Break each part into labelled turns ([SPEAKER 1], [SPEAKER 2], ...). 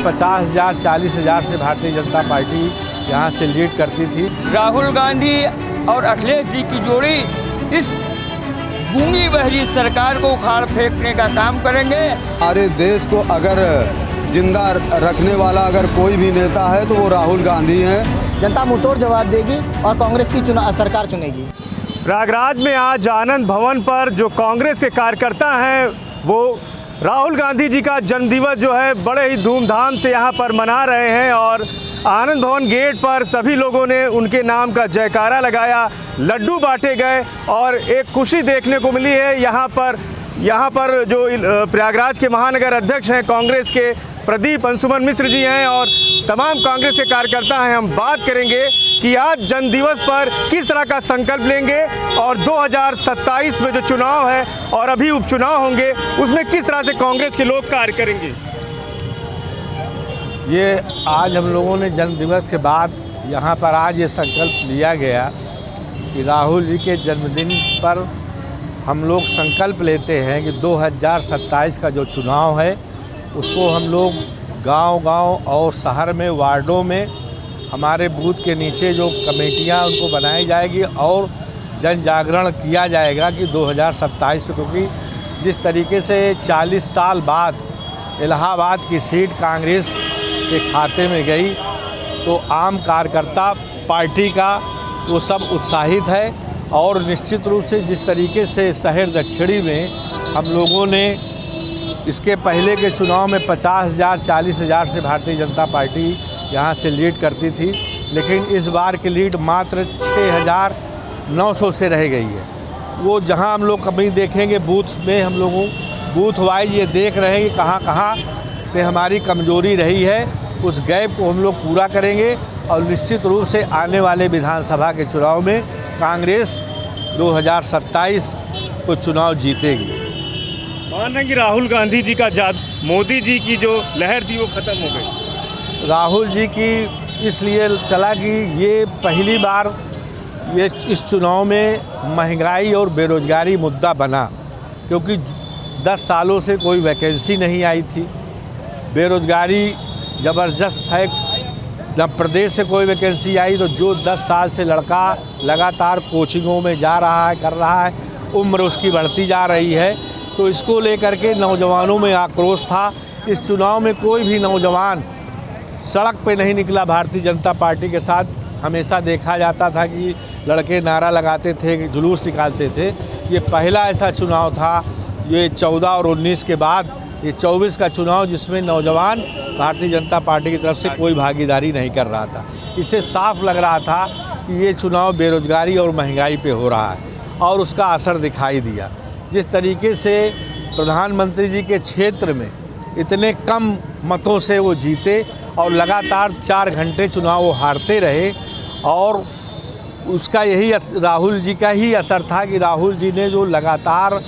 [SPEAKER 1] 50,000 40,000 से भारतीय जनता पार्टी यहाँ से लीड करती थी।
[SPEAKER 2] राहुल गांधी और अखिलेश जी की जोड़ी इस गूंगी बहरी सरकार को उखाड़ फेंकने का काम करेंगे।
[SPEAKER 3] हमारे देश को अगर जिंदा रखने वाला अगर कोई भी नेता है तो वो राहुल गांधी हैं।
[SPEAKER 4] जनता मुंहतोड़ जवाब देगी और कांग्रेस की सरकार चुनेगी।
[SPEAKER 5] प्रयागराज में आज आनंद भवन पर जो कांग्रेस के कार्यकर्ता हैं वो राहुल गांधी जी का जन्मदिवस जो है बड़े ही धूमधाम से यहाँ पर मना रहे हैं और आनंद भवन गेट पर सभी लोगों ने उनके नाम का जयकारा लगाया, लड्डू बांटे गए और एक खुशी देखने को मिली है। यहाँ पर जो प्रयागराज के महानगर अध्यक्ष हैं कांग्रेस के प्रदीप अंशुमन मिश्र जी हैं और तमाम कांग्रेस के कार्यकर्ता हैं। हम बात करेंगे कि आज जन्मदिवस पर किस तरह का संकल्प लेंगे और 2027 में जो चुनाव है और अभी उपचुनाव होंगे उसमें किस तरह से कांग्रेस के लोग कार्य करेंगे।
[SPEAKER 1] ये आज हम लोगों ने जन्मदिवस के बाद यहाँ पर आज ये संकल्प लिया गया कि राहुल जी के जन्मदिन पर हम लोग संकल्प लेते हैं कि 2027 का जो चुनाव है उसको हम लोग गांव-गांव और शहर में वार्डों में हमारे बूथ के नीचे जो कमेटियां उनको बनाई जाएगी और जन जागरण किया जाएगा कि 2027 में, क्योंकि जिस तरीके से 40 साल बाद इलाहाबाद की सीट कांग्रेस के खाते में गई तो आम कार्यकर्ता पार्टी का वो सब उत्साहित है। और निश्चित रूप से जिस तरीके से शहर दक्षिणी में हम लोगों ने इसके पहले के चुनाव में 50,000 40,000 से भारतीय जनता पार्टी यहाँ से लीड करती थी, लेकिन इस बार की लीड मात्र 6,900 से रह गई है। वो जहाँ हम लोग कभी देखेंगे बूथ में हम लोगों बूथ वाइज ये देख रहे हैं कि कहाँ पे हमारी कमजोरी रही है, उस गैप को हम लोग पूरा करेंगे और निश्चित रूप से आने वाले विधानसभा के चुनाव में कांग्रेस 2027 को चुनाव जीतेगी।
[SPEAKER 5] मान रहे कि राहुल गांधी जी का मोदी जी की जो लहर थी वो ख़त्म हो गई।
[SPEAKER 1] राहुल जी की इसलिए चला कि ये पहली बार ये इस चुनाव में महंगाई और बेरोजगारी मुद्दा बना, क्योंकि 10 सालों से कोई वैकेंसी नहीं आई थी। बेरोजगारी ज़बरदस्त है। जब प्रदेश से कोई वैकेंसी आई तो जो 10 साल से लड़का लगातार कोचिंगों में जा रहा है, कर रहा है, उम्र उसकी बढ़ती जा रही है, तो इसको लेकर के नौजवानों में आक्रोश था। इस चुनाव में कोई भी नौजवान सड़क पे नहीं निकला। भारतीय जनता पार्टी के साथ हमेशा देखा जाता था कि लड़के नारा लगाते थे, जुलूस निकालते थे। ये पहला ऐसा चुनाव था, ये 14 और 19 के बाद ये 24 का चुनाव जिसमें नौजवान भारतीय जनता पार्टी की तरफ से कोई भागीदारी नहीं कर रहा था। इससे साफ लग रहा था कि ये चुनाव बेरोजगारी और महंगाई पे हो रहा है और उसका असर दिखाई दिया। जिस तरीके से प्रधानमंत्री जी के क्षेत्र में इतने कम मतों से वो जीते और लगातार 4 घंटे चुनाव वो हारते रहे और उसका यही राहुल जी का ही असर था कि राहुल जी ने जो लगातार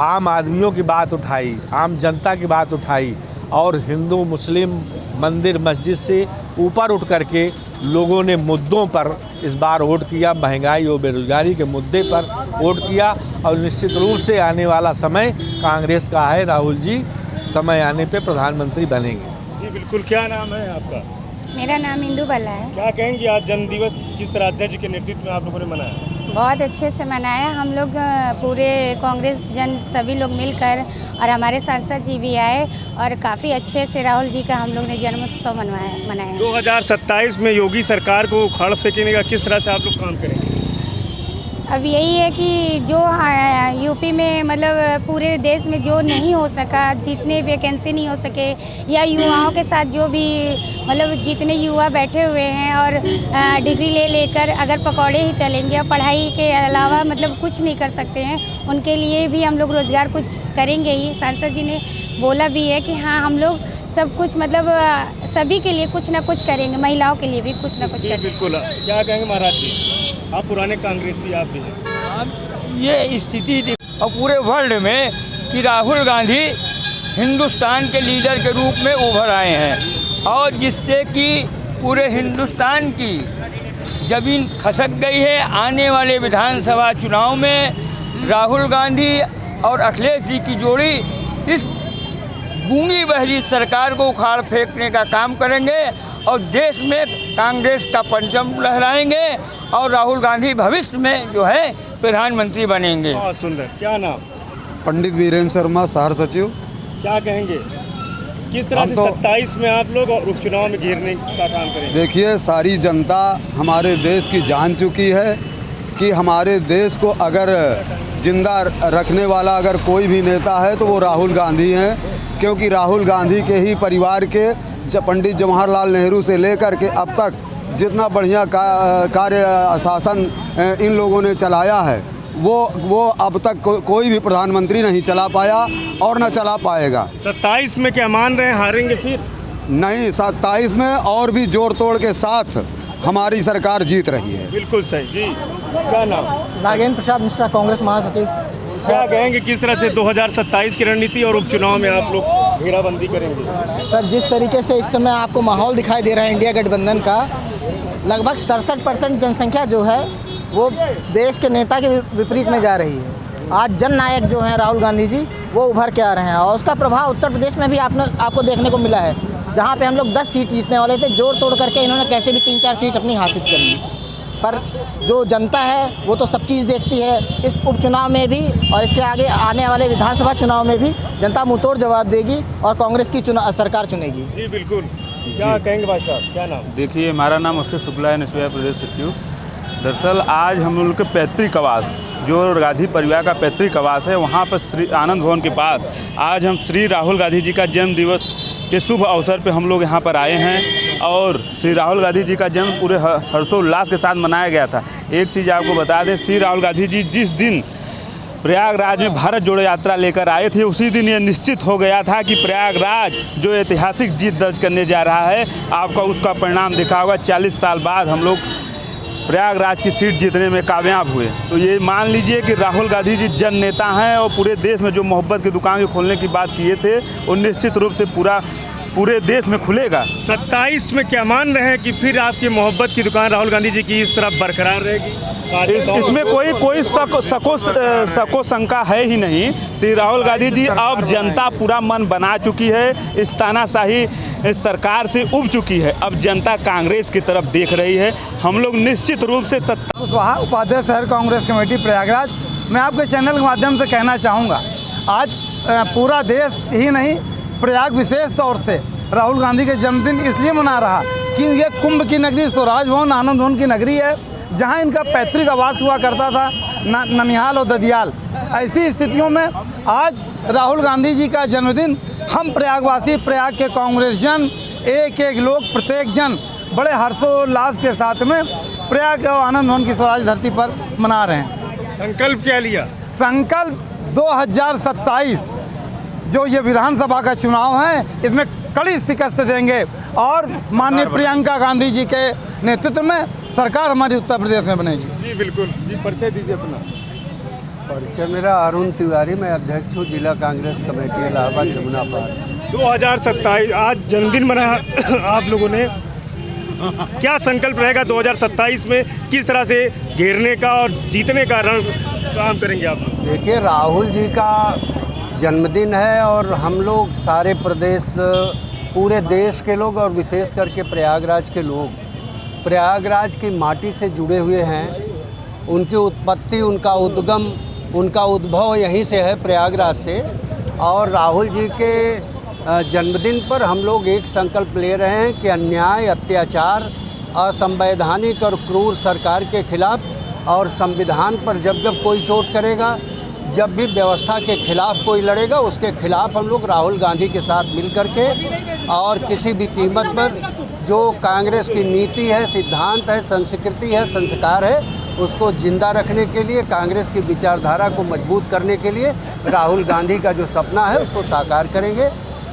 [SPEAKER 1] आम आदमियों की बात उठाई, आम जनता की बात उठाई और हिंदू मुस्लिम मंदिर मस्जिद से ऊपर उठ करके लोगों ने मुद्दों पर इस बार वोट किया, महंगाई और बेरोजगारी के मुद्दे पर वोट किया। और निश्चित रूप से आने वाला समय कांग्रेस का है, राहुल जी समय आने पे प्रधानमंत्री बनेंगे।
[SPEAKER 5] जी बिल्कुल। क्या नाम है आपका?
[SPEAKER 6] मेरा नाम इंदु बाला है।
[SPEAKER 5] क्या कहेंगे आज जन्मदिवस किस तरह अध्यक्ष के नेतृत्व में आप लोगों ने मनाया?
[SPEAKER 6] बहुत अच्छे से मनाया हम लोग, पूरे कांग्रेस जन सभी लोग मिलकर, और हमारे सांसद जी भी आए और काफ़ी अच्छे से राहुल जी का हम लोग ने जन्मोत्सव मनाया।
[SPEAKER 5] 2027 में योगी सरकार को उखाड़ फेंकने का किस तरह से आप लोग काम करेंगे?
[SPEAKER 6] अब यही है कि जो यूपी में मतलब पूरे देश में जो नहीं हो सका, जितने वैकेंसी नहीं हो सके या युवाओं के साथ जो भी मतलब जितने युवा बैठे हुए हैं और डिग्री लेकर अगर पकौड़े ही तलेंगे और पढ़ाई के अलावा मतलब कुछ नहीं कर सकते हैं, उनके लिए भी हम लोग रोज़गार कुछ करेंगे ही। सांसद जी ने बोला भी है कि हाँ हम लोग सब कुछ मतलब सभी के लिए कुछ ना कुछ करेंगे, महिलाओं के लिए भी कुछ ना कुछ करेंगे।
[SPEAKER 5] बिल्कुल। क्या कहेंगे महाराज जी, आप पुराने कांग्रेसी आप भी हैं।
[SPEAKER 2] ये स्थिति और पूरे वर्ल्ड में कि राहुल गांधी हिंदुस्तान के लीडर के रूप में उभर आए हैं और जिससे कि पूरे हिंदुस्तान की ज़मीन खसक गई है। आने वाले विधानसभा चुनाव में राहुल गांधी और अखिलेश जी की जोड़ी इस गूंगी बहरी सरकार को उखाड़ फेंकने का काम करेंगे और देश में कांग्रेस का परचम लहराएंगे और राहुल गांधी भविष्य में जो है प्रधानमंत्री बनेंगे।
[SPEAKER 5] बहुत सुंदर। क्या नाम?
[SPEAKER 3] पंडित वीरेंद्र शर्मा, शहर सचिव।
[SPEAKER 5] क्या कहेंगे, किस तरह से 27 में आप लोग उपचुनाव में घेरने का काम करेंगे?
[SPEAKER 3] देखिए, सारी जनता हमारे देश की जान चुकी है कि हमारे देश को अगर जिंदा रखने वाला अगर कोई भी नेता है तो वो राहुल गांधी हैं, क्योंकि राहुल गांधी के ही परिवार के पंडित जवाहरलाल नेहरू से लेकर के अब तक जितना बढ़िया कार्य शासन इन लोगों ने चलाया है वो अब तक कोई भी प्रधानमंत्री नहीं चला पाया और न चला पाएगा।
[SPEAKER 5] 27 में क्या मान रहे हैं हारेंगे फिर?
[SPEAKER 3] नहीं, 27 में और भी जोड़ तोड़ के साथ हमारी सरकार जीत रही है।
[SPEAKER 5] बिल्कुल सही जी। क्या नाम?
[SPEAKER 4] नागेंद्र प्रसाद मिश्रा, कांग्रेस महासचिव।
[SPEAKER 5] क्या कहेंगे, किस तरह से 2027 की रणनीति और उपचुनाव में आप लोग घेराबंदी करेंगे?
[SPEAKER 4] सर, जिस तरीके से इस समय आपको माहौल दिखाई दे रहा है इंडिया गठबंधन का, लगभग 67% जनसंख्या जो है वो देश के नेता के विपरीत में जा रही है। आज जननायक जो हैं राहुल गांधी जी, वो उभर के आ रहे हैं और उसका प्रभाव उत्तर प्रदेश में भी आपको देखने को मिला है, जहां पे हम लोग 10 सीट जीतने वाले थे, जोड़ तोड़ करके इन्होंने कैसे भी 3-4 सीट अपनी हासिल कर ली। पर जो जनता है वो तो सब चीज़ देखती है। इस उपचुनाव में भी और इसके आगे आने वाले विधानसभा चुनाव में भी जनता मुंहतोड़ जवाब देगी और कांग्रेस की सरकार चुनेगी।
[SPEAKER 5] जी बिल्कुल। क्या कहेंगे भाई साहब, क्या नाम?
[SPEAKER 7] देखिए, हमारा नाम अक्षय शुक्ला है, निष्क्रिय प्रदेश सचिव। दरअसल आज हम लोग के पैतृक आवास, जो गांधी परिवार का पैतृक आवास है, वहाँ पर श्री आनंद भवन के पास आज हम श्री राहुल गांधी जी का जन्म दिवस के शुभ अवसर पे हम लोग यहाँ पर आए हैं और श्री राहुल गांधी जी का जन्म पूरे हर्षोल्लास के साथ मनाया गया था। एक चीज़ आपको बता दें, श्री राहुल गांधी जी जिस दिन प्रयागराज में भारत जोड़ो यात्रा लेकर आए थे, उसी दिन ये निश्चित हो गया था कि प्रयागराज जो ऐतिहासिक जीत दर्ज करने जा रहा है, आपका उसका परिणाम दिखा होगा। 40 साल बाद हम लोग प्रयागराज की सीट जीतने में कामयाब हुए। तो ये मान लीजिए कि राहुल गांधी जी जन नेता हैं और पूरे देश में जो मोहब्बत की दुकान खोलने की बात किए थे वो निश्चित रूप से पूरे देश में खुलेगा।
[SPEAKER 5] 27 में क्या मान रहे हैं कि फिर आपकी मोहब्बत की दुकान राहुल गांधी जी की इस तरफ बरकरार रहेगी?
[SPEAKER 7] इसमें कोई शको शंका है ही नहीं। श्री राहुल गांधी जी अब जनता पूरा मन बना चुकी है, इस तानाशाही सरकार से उब चुकी है। अब जनता कांग्रेस की तरफ देख रही है। हम लोग निश्चित रूप से
[SPEAKER 8] कुशवाहा, उपाध्यक्ष शहर कांग्रेस कमेटी प्रयागराज। मैं आपके चैनल के माध्यम से कहना चाहूँगा, आज पूरा देश ही नहीं, प्रयाग विशेष तौर से राहुल गांधी के जन्मदिन इसलिए मना रहा कि ये कुंभ की नगरी, स्वराज भवन, आनंद भवन की नगरी है, जहां इनका पैतृक आवास हुआ करता था, ननिहाल और ददियाल। ऐसी स्थितियों में आज राहुल गांधी जी का जन्मदिन हम प्रयागवासी, प्रयाग के कांग्रेस जन, एक एक लोग, प्रत्येक जन बड़े हर्षोल्लास के साथ में प्रयाग और आनंद भवन की स्वराज धरती पर मना रहे हैं।
[SPEAKER 5] संकल्प क्या लिया?
[SPEAKER 8] संकल्प 2027 जो ये विधानसभा का चुनाव है, इसमें कड़ी शिकस्त देंगे और माननीय प्रियंका गांधी जी के नेतृत्व में सरकार हमारी उत्तर प्रदेश में बनेगी।
[SPEAKER 5] जी बिल्कुल। जी परिचय दीजिए अपना।
[SPEAKER 9] परिचय मेरा अरुण तिवारी, मैं अध्यक्ष हूँ जिला कांग्रेस कमेटी इलाहाबाद जमुना पार।
[SPEAKER 5] 2027 आज जन्मदिन मनाया आप लोगों ने, क्या संकल्प रहेगा 2027 में? किस तरह से घेरने का और जीतने का काम करेंगे आप?
[SPEAKER 9] देखिए, राहुल जी का जन्मदिन है और हम लोग सारे प्रदेश, पूरे देश के लोग और विशेष करके प्रयागराज के लोग प्रयागराज की माटी से जुड़े हुए हैं। उनकी उत्पत्ति, उनका उद्गम, उनका उद्भव यहीं से है, प्रयागराज से। और राहुल जी के जन्मदिन पर हम लोग एक संकल्प ले रहे हैं कि अन्याय, अत्याचार, असंवैधानिक और क्रूर सरकार के खिलाफ और संविधान पर जब जब कोई चोट करेगा, जब भी व्यवस्था के खिलाफ कोई लड़ेगा, उसके खिलाफ हम लोग राहुल गांधी के साथ मिल कर के और किसी भी कीमत पर जो कांग्रेस की नीति है, सिद्धांत है, संस्कृति है, संस्कार है, उसको जिंदा रखने के लिए, कांग्रेस की विचारधारा को मजबूत करने के लिए राहुल गांधी का जो सपना है उसको साकार करेंगे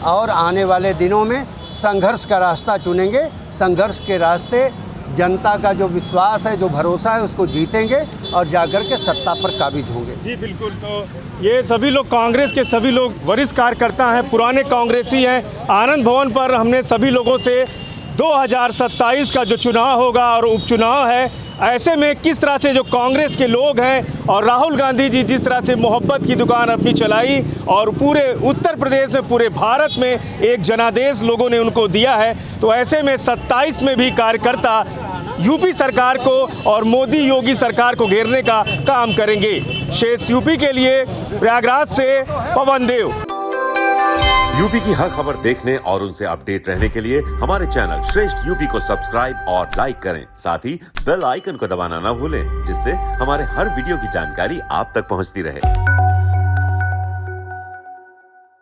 [SPEAKER 9] और आने वाले दिनों में संघर्ष का रास्ता चुनेंगे। संघर्ष के रास्ते जनता का जो विश्वास है, जो भरोसा है, उसको जीतेंगे और जाकर के सत्ता पर काबिज होंगे।
[SPEAKER 5] जी बिल्कुल। तो ये सभी लोग, कांग्रेस के सभी लोग वरिष्ठ कार्यकर्ता हैं, पुराने कांग्रेसी हैं। आनंद भवन पर हमने सभी लोगों से 2027 का जो चुनाव होगा और उपचुनाव है, ऐसे में किस तरह से जो कांग्रेस के लोग हैं और राहुल गांधी जी जिस तरह से मोहब्बत की दुकान अपनी चलाई और पूरे उत्तर प्रदेश में, पूरे भारत में एक जनादेश लोगों ने उनको दिया है, तो ऐसे में 27 में भी कार्यकर्ता यूपी सरकार को और मोदी योगी सरकार को घेरने का काम करेंगे। शेष यूपी के लिए प्रयागराज से पवन देव।
[SPEAKER 10] यूपी की हर खबर देखने और उनसे अपडेट रहने के लिए हमारे चैनल श्रेष्ठ यूपी को सब्सक्राइब और लाइक करें। साथ ही बेल आइकन को दबाना ना भूलें, जिससे हमारे हर वीडियो की जानकारी आप तक पहुंचती रहे।